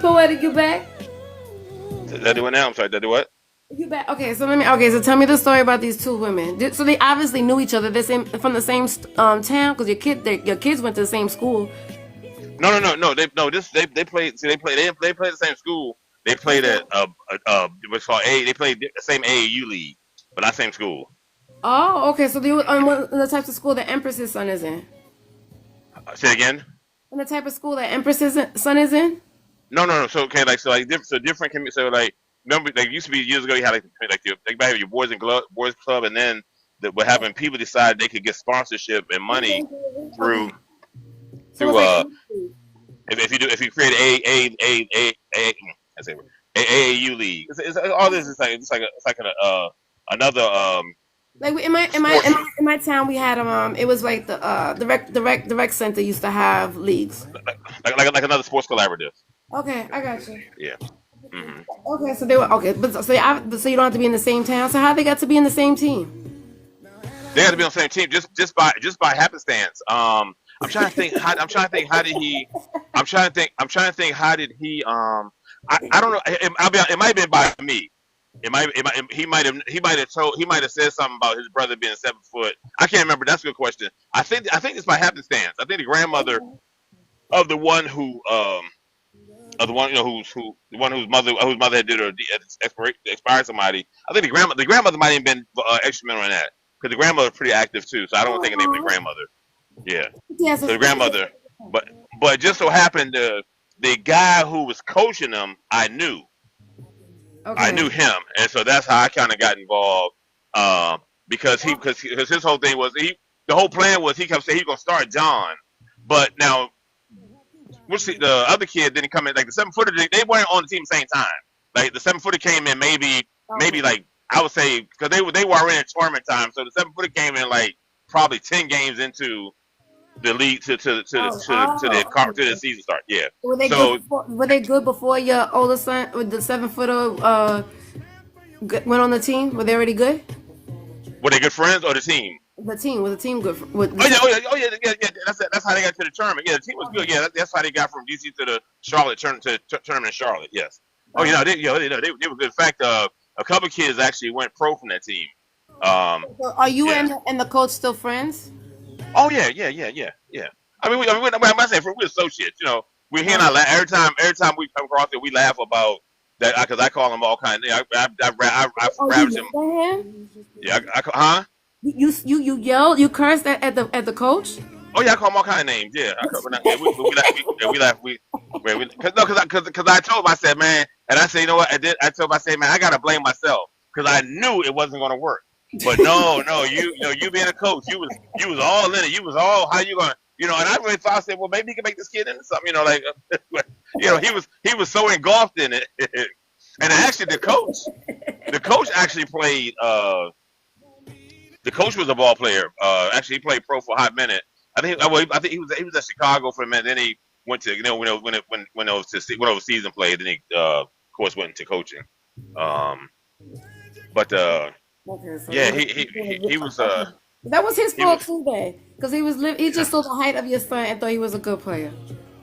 Poetic, you back? Did I do it now? I'm sorry. Did I do what? You back? Okay, so let me. Okay, so tell me the story about these two women. So they obviously knew each other. They're from the same town because your kids went to the same school. No. They played. See, they played the same school. They played at what's called A. They played the same AAU league, but not same school. Oh, okay. So they were what the types of school that Empress's son is in. Say it again. And the type of school that Empress's son is in. No. So okay, different. So like remember, like used to be years ago. You had like your boys club, and then what happened? People decided they could get sponsorship and money Okay. through So through it's like if you create I say AAU league. It's all this is like another like sports in my town we had it was like the rec center used to have leagues. like another sports collaborative. Okay, I got you. Yeah. Hmm. Okay, so they were okay, but so you don't have to be in the same town. So how they got to be in the same team? They had to be on the same team just by happenstance. I'm trying to think. I'm trying to think. How did he? I'm trying to think. How did he? I don't know. It might have been by me. He might have told. He might have said something about his brother being 7 foot. I can't remember. That's a good question. I think it's by happenstance. I think the grandmother of the one who of the one the one whose mother had did or expired somebody. I think the grandmother might have been instrumental in that because the grandmother's pretty active too. So I don't think anything for the grandmother. Yeah. Yes. So the grandmother, but it just so happened the guy who was coaching them, I Okay. knew him, and so that's how I kind of got involved. Because his whole thing was the whole plan was he kept saying he's gonna start John, but now the other kid didn't come in like the 7 footer. They weren't on the team at the same time. Like the 7 footer came in maybe like I would say because they were already in tournament time, so the 7 footer came in like probably 10 games into the league to the season start. Yeah. Were they good? So Were they good before your older son with the 7 footer went on the team? Were they already good? were they good friends or the team? The team was the team good? With Oh the, yeah, yeah. That's how they got to the tournament. Yeah, the team was good. Yeah, that's how they got from DC to the Charlotte tournament in Charlotte. Yes. Oh, they were good. In fact, a couple of kids actually went pro from that team. so are you Yeah. and the coach still friends? Oh yeah. I'm saying we're associates. You know, we he and I Oh, laugh every time we come across it, we laugh about that because I call him all kind of. I oh, you ravaged him. yelled at him? Yeah, huh? You yelled? You cursed at the coach? Oh yeah, I call him all kind of names. Yeah, I call, yeah, we laugh. Because I told him I said man, and I said you know what I told him I said man I gotta blame myself because I knew it wasn't gonna work. But no, you being a coach, you was all in it. You was all how you gonna and I really thought I said well maybe he can make this kid into something like he was so engulfed in it. And actually the coach actually played. The coach was a ball player. Actually, he played pro for a hot minute. I think he was at Chicago for a minute. Then he went to when it was season play. Then he of course went into coaching. Um, but Okay, so yeah, he was that was his he fault was too, then, because he just saw the height of your son and thought he was a good player.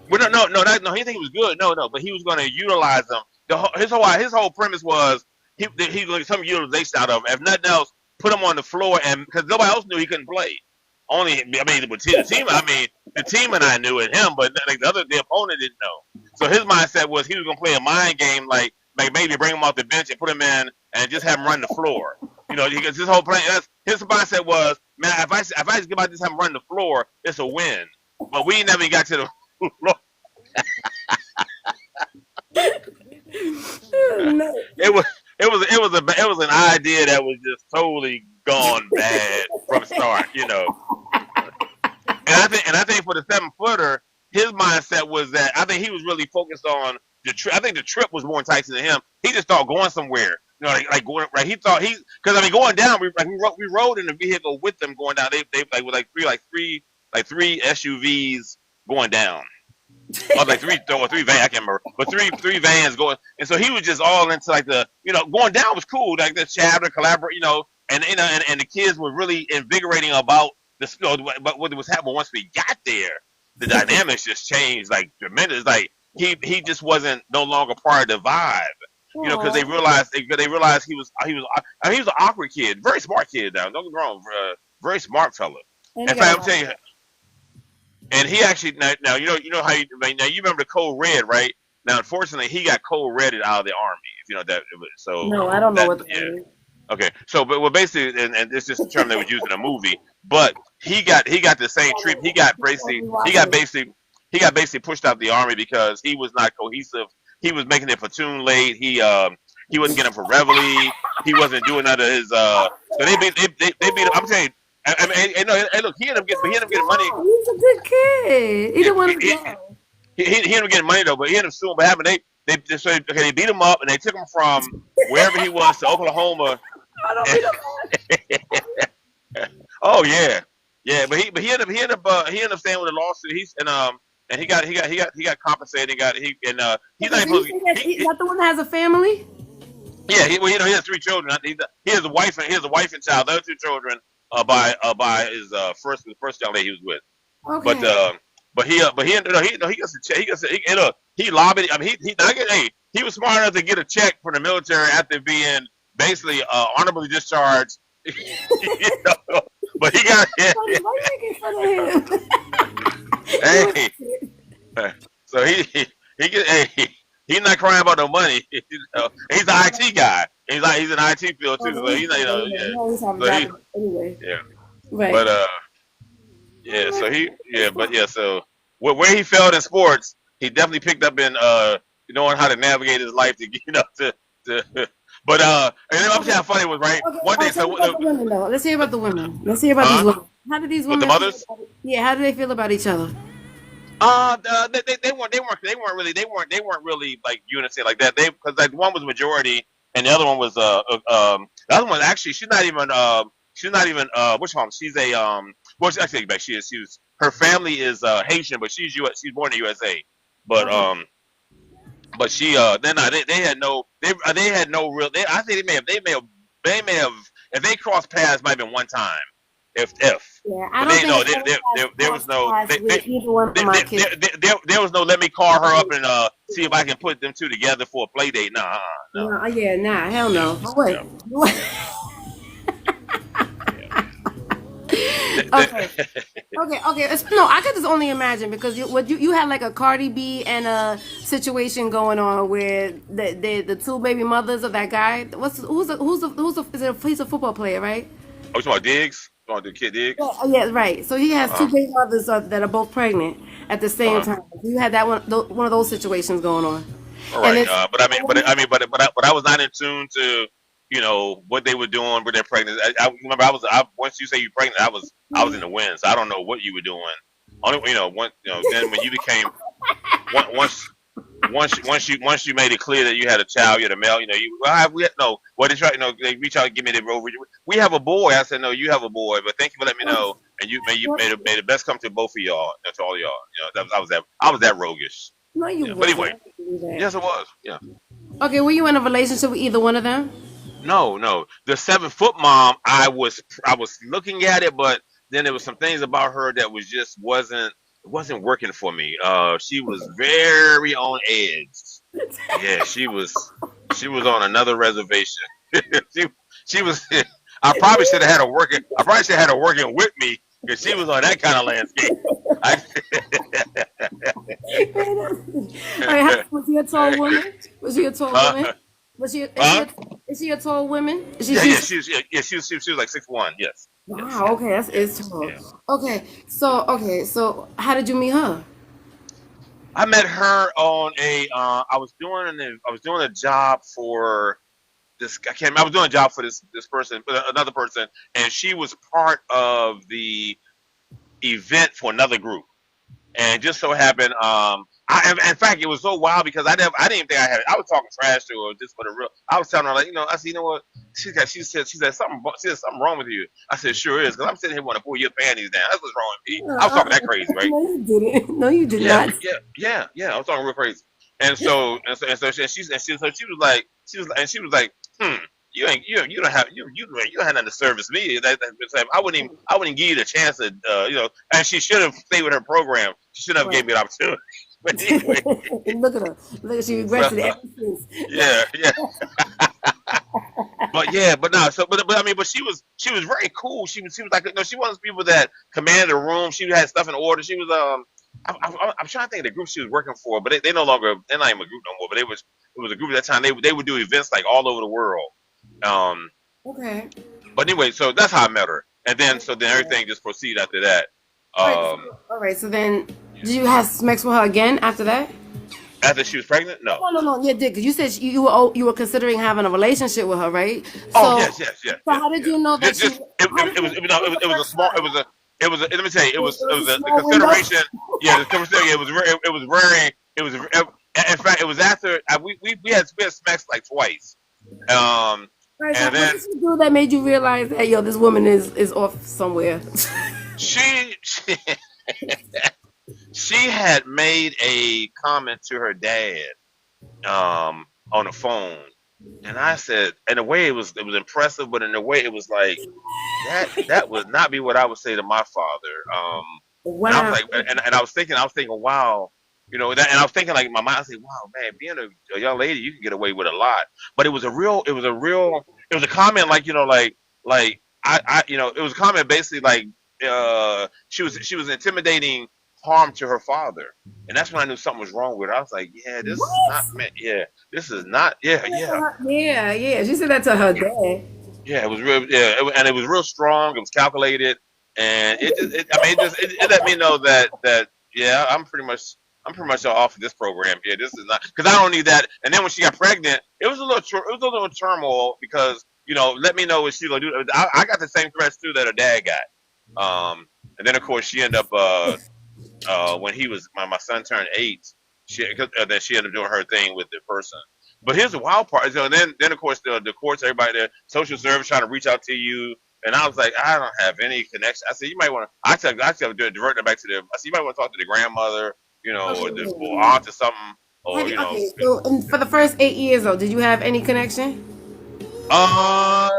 well, no. He think he was good. No. But he was going to utilize them. His whole premise was he going to some utilization out of him. If nothing else, put him on the floor and because nobody else knew he couldn't play. Only with the team and I knew it him, but like the opponent didn't know. So his mindset was he was gonna play a mind game, like maybe bring him off the bench and put him in and just have him run the floor. Because his whole plan, his mindset was, man, if I just give out this have him run the floor, it's a win. But we never got to the floor. No. It was an idea that was just totally gone bad from start. And I think for the 7 footer, his mindset was that I think he was really focused on the trip. I think the trip was more enticing to him. He just thought going somewhere, like going right. He thought because going down, we rode in the vehicle with them going down. They like with three SUVs going down. Or like three vans, I can't remember, but three vans going, and so he was just all into like going down was cool, like the chatter, collaborate, and the kids were really invigorating about this, but what was happening once we got there, the dynamics just changed like tremendous. Like he just wasn't no longer part of the vibe. You know, because Oh, they realized he was an awkward kid, very smart kid. Now, don't get me wrong, very smart fella. and In he got a fact, I'm lot. telling you, and he actually now you know how now you remember the code red, right? Now, unfortunately, he got code redded out of the army. If you know that, so No, I don't know that what that yeah. is. Okay, so but well, basically, and it's just a term they was using in a movie. But he got the same treatment. He got basically pushed out the army because he was not cohesive. He was making their platoon late. He wasn't getting up for reveille. He wasn't doing none of his. So they beat him. I'm saying. I mean, hey, look, he ended up getting money. Oh, he's a good kid. He Yeah, didn't want to go. he ended up getting money though, but he ended up suing. What happened? They beat him up and they took him from wherever he was to Oklahoma. I don't be the Oh yeah, yeah. But he ended up staying with a lawsuit. And he got compensated. He's Okay, not so you supposed think to. he's not the one that has a family? Yeah, he has 3 children. He has a wife and child. The other 2 children by his first young lady he was with. But Okay. he lobbied. I mean he was smart enough to get a check from the military after being basically honorably discharged. You know, but he got Why you making fun of him? He was hey. So he get hey. He's not crying about no money. You know, he's an IT guy. He's an IT field too. So he's not, yeah. he always have a So job anyway. yeah. Right. But yeah. So So where he failed in sports, he definitely picked up in knowing how to navigate his life to to. But and then I'm saying how funny it was, right? Okay, One day, tell me about the women though. Let's hear about the women. Let's hear about these huh? women. How did these With the women feel mothers? yeah, how do they feel about each other? They weren't really like unity like that. They because like one was majority and the other one was the other one actually she's not even which one she's a well she, actually back she was her family is Haitian but she's born in the USA but Okay. but she they had no real I think they may have if they crossed paths might have been one time if Yeah, I but don't they think no Stella has there was crossed no paths with either one of my kids. there was no let me call her up and see if I can put them two together for a play date. Nah, no. No, yeah, nah, hell no. No way. Yeah, No way. Okay. Okay. No, I could just only imagine because you had like a Cardi B and a situation going on where the two baby mothers of that guy. He's a football player, right? Oh, you talking about Diggs? You talking about the kid Diggs? Yeah, yeah, right. So he has two Uh-huh. baby mothers that are both pregnant at the same Uh-huh. time. You had that one of those situations going on, All and right. it's But I was not in tune to what they were doing with their pregnancy. I remember once you say you're pregnant, I was in the wind, so I don't know what you were doing. Only then when you became once once you made it clear that you had a child, you had a male, they try, they reach out and give me the rover. We have a boy. I said, no, you have a boy, but thank you for letting me know. And you made the best come to both of y'all, and to all of y'all. I was that roguish. no, you Yeah. But wasn't. anyway, I didn't do that. yes, it was. Yeah. Okay, were you in a relationship with either one of them? No, no. The 7 foot mom, I was looking at it, but then there was some things about her that was just wasn't working for me. She was very on edge. Yeah, she was on another reservation. she she was. I probably should have had her working. I probably should have had her working with me because she was on that kind of landscape. I, All right, was she a tall woman? Was she a tall woman? huh? Was she? Huh? Is she a tall woman? Yeah, yeah. She was like 6'1". Yes, yes, Wow. Okay, that's yes, is tall. yeah. So how did you meet her? I met her on a. I was doing a job for this. I can't. I was doing a job for this person, another person, and she was part of the event for another group. And just so happened, in fact, it was so wild because I didn't even think I had it. I was talking trash to her just for the real. I was telling her like, I said, you know what? She said something wrong with you. I said, sure is, because I'm sitting here wanting to pull your panties down. That's what's wrong with me. I was talking that crazy, right? No, you didn't. No, you did Yeah, not. yeah. I was talking real crazy. She was like, you don't have you don't have nothing to service me. I wouldn't give you the chance to. And she should have stayed with her program. She should have Right. gave me an opportunity. But anyway, Look at her. Look, she regrets but it ever since. yeah, yeah. But yeah, but no. So, but I mean, but she was very cool. She was like, no, she wasn't people that commanded the room. She had stuff in order. She was I'm trying to think of the group she was working for, but they no longer they're not even a group no more. But it was a group at that time. They would do events like all over the world. Um, Okay. but anyway, so that's how I met her, and then so then everything just proceeded after that. All right. Um, All right. So then, did you have sex with her again after that? after she was pregnant, no. No. Yeah, did because you said you were considering having a relationship with her, right? Oh So, yes, yes, yes, so yes, how did yes. you know that she? Just it, How it, did it you? was it, no, What was it the was a first small sign? it was a, let me tell you It it was was a the small window. consideration. Yeah, the consideration. It was in fact it was after we had sex like twice. Um, All right. So and what then did she do that made you realize that yo, this woman is off somewhere? she she, she had made a comment to her dad on the phone, and I said, in a way it was impressive, but in a way it was like that would not be what I would say to my father. And I was Wow. like, and I was thinking, wow, and I was thinking like in my mind, I said, wow, man, being a young lady, you can get away with a lot. But it was a comment like, it was a comment basically like, she was intimidating harm to her father, and that's when I knew something was wrong with her. I was like, yeah, this is What? not, man, yeah, this is not, yeah, yeah. Yeah, yeah. She said that to her dad. Yeah, it was real. Yeah, and it was real strong. It was calculated, and I mean, it let me know that yeah, I'm pretty much off of this program here. This is not because I don't need that. And then when she got pregnant, it was a little turmoil because let me know what she gonna do. I got the same threats too that her dad got. And then of course she ended up when my son turned 8, then she ended up doing her thing with the person. But here's the wild part. So then of course the courts, everybody there, social service trying to reach out to you, and I was like, I don't have any connection. I said you might want to. I said divert it back to the. I said you might want to talk to the grandmother, or aunt or something, or Okay, so for the first 8 years though, did you have any connection? Uh,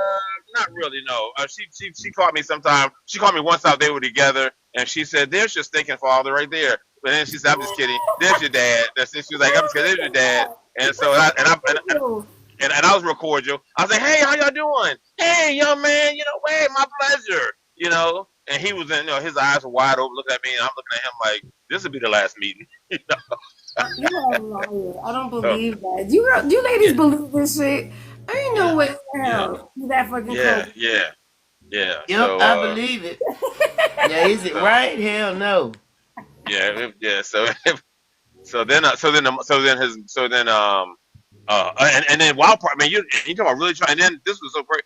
not really. No. She called me sometime. She called me once out. They were together, and she said, "There's your stinking father right there." But then she said, "I'm just kidding. There's your dad." She was like, "I'm just kidding. There's your dad." And so and I was real cordial. I was like, "Hey, how y'all doing? Hey, young man. Hey, my pleasure. And he was his eyes were wide open, looking at me, and I'm looking at him like, "This will be the last meeting." You're a liar. I don't So believe that. You ladies yeah, believe this shit? I ain't know yeah, what the yeah, hell. You that fucking yeah, crazy. yeah, yeah. Yep, I believe it. Yeah, is it So right? Hell no. yeah, yeah. So then, and then wild part, man, you talking about really trying. And then this was so great.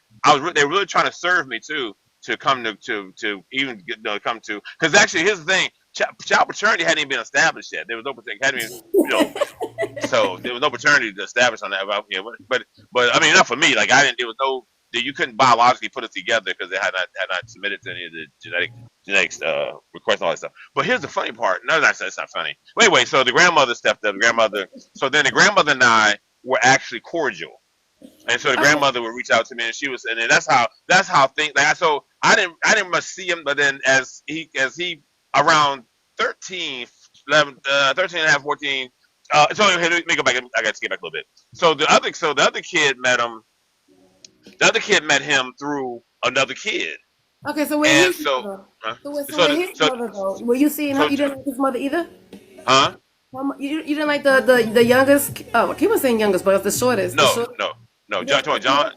They were really trying to serve me too to come to even come to, because actually here's the thing, child paternity hadn't even been established yet. There was no hadn't even, you know so there was no paternity to establish on that. But I mean, not for me. Like I didn't. There was no. You couldn't biologically put it together because they had not submitted to any of the genetics requests and all that stuff. But here's the funny part. No, that's not funny. But anyway, so the grandmother stepped up. The grandmother. So then the grandmother and I were actually cordial. And so the Okay. grandmother would reach out to me, and then that's how things. Like, so I didn't much see him, but then as he around 13, 11, 13 and a half, 14. So let me go back. I got to get back a little bit. So the other kid met him. The other kid met him through another kid, Okay, so where and his mother? uh, So so where the, his so mother though? Were you seeing her? so You didn't like his mother either? huh? You didn't like the youngest? Oh, I keep on saying youngest, but it's the shortest. The No, short. no, no. You John, didn't like his John. mother?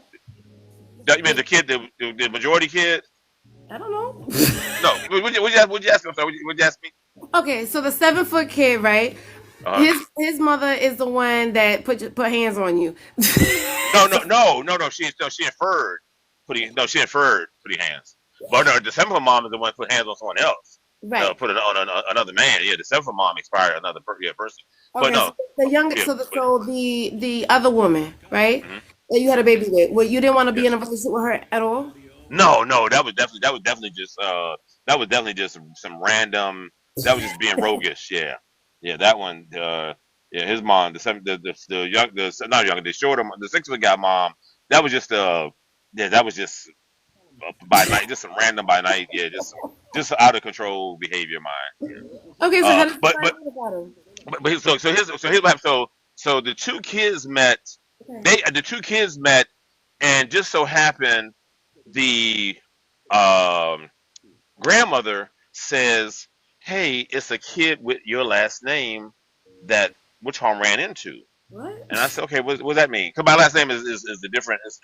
You mean the kid, the majority kid? I don't know. No. Would you ask me? I'm sorry. Would you ask me? Okay, so the 7 foot kid, right? Uh-huh. His mother is the one that put hands on you. No, no, So- no, no, no. She inferred putting hands. But no, the December mom is the one who put hands on someone else. right. Put it on another man. Yeah, the December mom expired another person. But Okay, so no, the youngest, yeah, so the other woman, right? mhm, That you had a baby with. Well, you didn't want to be in yes. a relationship with her at all. No, no, that was definitely just some random. That was just being roguish. Yeah, yeah, that one. Yeah, his mom, the young, not young, the shorter, the 6 foot guy mom. That was just yeah, that was just by night, just some random by night. Yeah, just out of control behavior of mine. Okay, so how did you But find out about him? Here's what happened. So the two kids met. The two kids met, and just so happened the um grandmother says, "Hey, it's a kid with your last name that which home ran into." What? And I said, "Okay, what does that mean?" Because my last name is the different. It's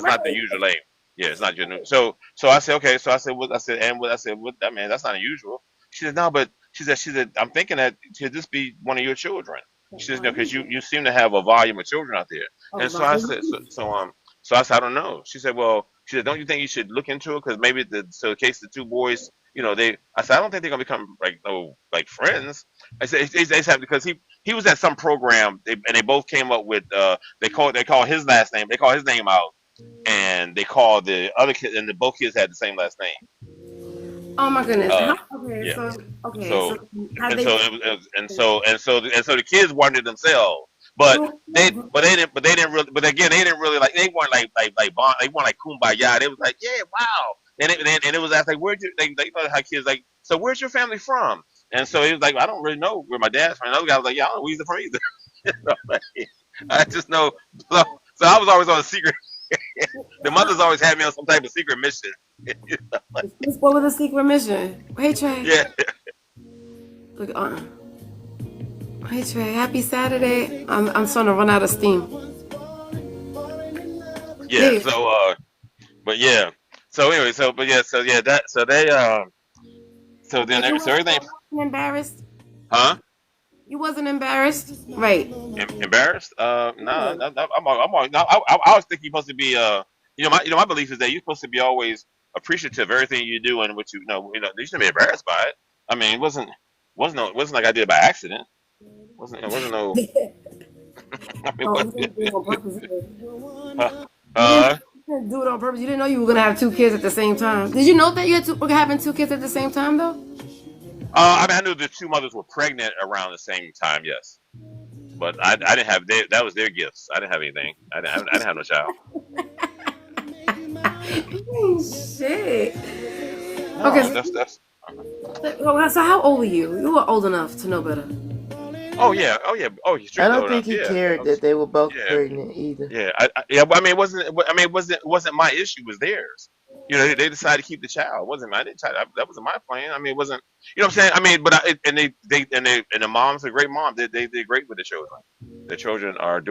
not the Right. usual name. Yeah, it's not your new. So I said, "Okay." So I said, "What?" I said, "And what?" I said, "What? That man, that's not unusual." She said, "No, but she said, I'm thinking that could this be one of your children?" She says, "No, because you seem to have a volume of children out there." Oh And so my. I said, so I said, "I don't know." She said, "Well," she said, "Don't you think you should look into it? Because maybe in case the two boys, they." I said, "I don't think they're gonna become like no like friends." I said, they said because he was at some program, and they both came up with they call his last name, they call his name out, and they call the other kid, and both kids had the same last name. Oh my goodness. Uh, Okay, yeah. so So have and they? so and so the kids wondered themselves, but but again they didn't really like they weren't like bond, they weren't like kumbaya. They was like, yeah, wow. And it was asked like, where'd you they know how kids like, so where's your family from? And so he was like, I don't really know where my dad's from. Another guy was like, yeah, I don't know where he's from either. Like, I just know. So, so I was always on a secret. The mothers always had me on some type of secret mission. What was the secret mission? Hey Trey. Yeah, Look, hey Trey. Happy Saturday. I'm starting to run out of steam. There yeah. you go. But yeah. So anyway, that so they so then But you so everything, wasn't embarrassed. huh? You wasn't embarrassed, right? Embarrassed? No, Yeah. no, no, no, I always think you're supposed to be my belief is that you're supposed to be always appreciative of everything you do and what you shouldn't be embarrassed by it. I mean, it wasn't like I did it by accident. It wasn't no. I mean, Oh, what? you didn't do it on purpose. Uh, You didn't, uh, you didn't do it on purpose. You didn't know you were gonna have two kids at the same time. Did you know that you had were having two kids at the same time though? I mean, I knew the two mothers were pregnant around the same time, yes, but I didn't have that was their gifts. I didn't have anything. I didn't have no child. Shit. Okay. No, that's. So how old were you? You were old enough to know better. Oh yeah, oh yeah, oh he's I strict don't old think enough. he Yeah, cared that they were both yeah, pregnant either. yeah. Yeah. But I mean, it wasn't my issue. It was theirs. They decided to keep the child. It wasn't I didn't try, that wasn't my plan. I mean, it wasn't. You know what I'm saying? I mean, but and the mom's a great mom. They did great with the children. Their children are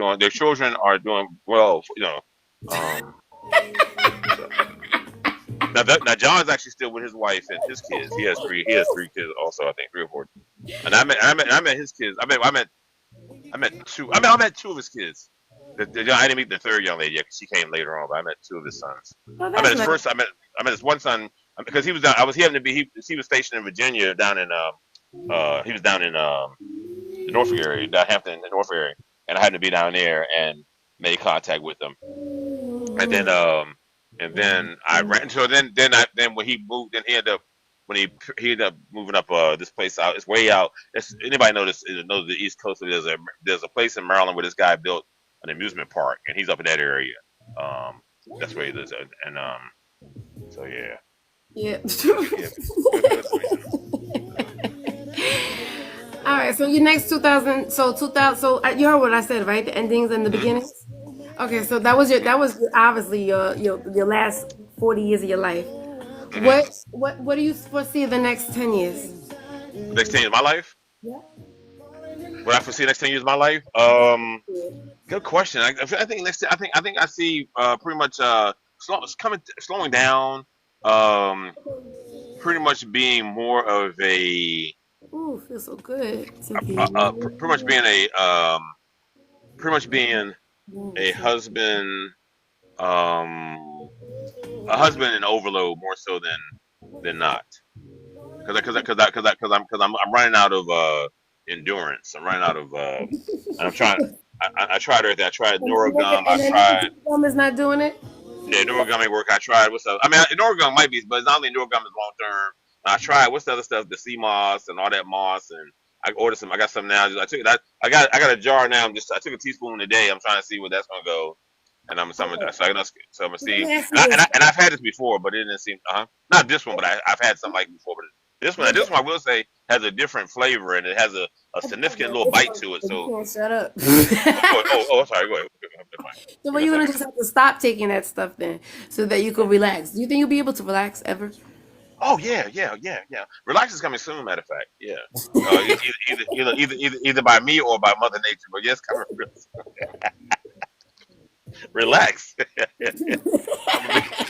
doing well. So now John's actually still with his wife and his kids. He has three kids also. I think 3 or 4. And I met his kids. I met two. I met two of his kids. I didn't meet the third young lady yet because she came later on. But I met two of his sons. Oh, I met that's his nice. first. I met his one son because he was down. I was he happened to be he was stationed in Virginia down in he was down in the Norfolk area, down Hampton, the Norfolk area, and I happened to be down there and made contact with him. And then I ran. So then when he moved, then he ended up moving up this place out. It's way out. Anybody knows the East Coast? There's a place in Maryland where this guy built an amusement park, and he's up in that area. Um, that's where he lives, and so yeah, Yeah. yeah. That's the reason. All right. So your next 2000. So 2000. So you heard what I said, right? The endings and the Hmm. beginnings. Okay. So obviously your last 40 years of your life. Hmm. What do you foresee the next 10 years? Next 10 years of my life. Yeah. What I foresee next 10 years of my life. Good question. I think next. I think I see pretty much slowing down. Um, Pretty much being more of Ooh, feels so good to be. pretty much being pretty much being a husband, um, a husband in overload more so than not. Because I'm running out of endurance. I'm running out of and I'm trying. I tried everything. I tried Noragum. I And then tried. mom is not doing it. Yeah, Noragum ain't work. I tried. What's up? I mean, Noragum might be, but it's not only Noragum is long term. I tried. What's the other stuff? The sea moss and all that moss, and I ordered some. I got some now. I took it. I got a jar now. I took a teaspoon a day. I'm trying to see where that's gonna go, and so I'm gonna Let see. me ask you And, this. I've had this before, but it didn't seem. Not this one, but I've had something like it before, but This one I will say has a different flavor and it has a significant little It's bite funny, to it. but you So, can't shut up. sorry. Go ahead. Never mind. So What well, you you're gonna gonna say? just have to stop taking that stuff then, so that you can relax. Do you think you'll be able to relax ever? Oh yeah. Relax is coming soon. Matter of fact, yeah. Either by me or by Mother Nature. But yes, relax. I'm gonna be